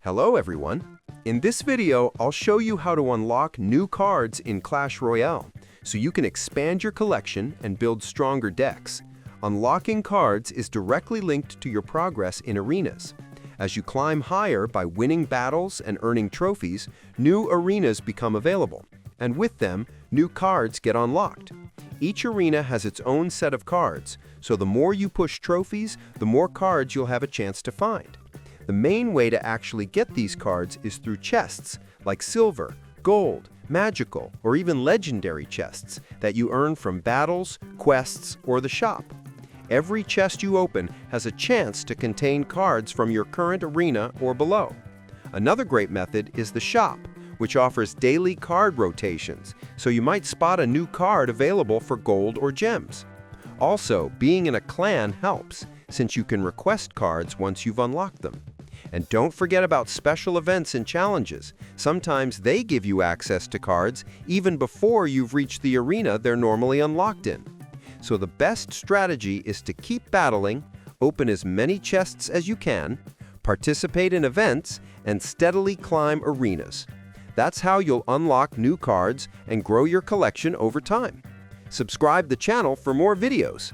Hello everyone! In this video, I'll show you how to unlock new cards in Clash Royale, so you can expand your collection and build stronger decks. Unlocking cards is directly linked to your progress in arenas. As you climb higher by winning battles and earning trophies, new arenas become available, and with them, new cards get unlocked. Each arena has its own set of cards, so the more you push trophies, the more cards you'll have a chance to find. The main way to actually get these cards is through chests, like silver, gold, magical, or even legendary chests that you earn from battles, quests, or the shop. Every chest you open has a chance to contain cards from your current arena or below. Another great method is the shop, which offers daily card rotations, so you might spot a new card available for gold or gems. Also, being in a clan helps, since you can request cards once you've unlocked them. And don't forget about special events and challenges. Sometimes they give you access to cards even before you've reached the arena they're normally unlocked in. So the best strategy is to keep battling, open as many chests as you can, participate in events, and steadily climb arenas. That's how you'll unlock new cards and grow your collection over time. Subscribe the channel for more videos.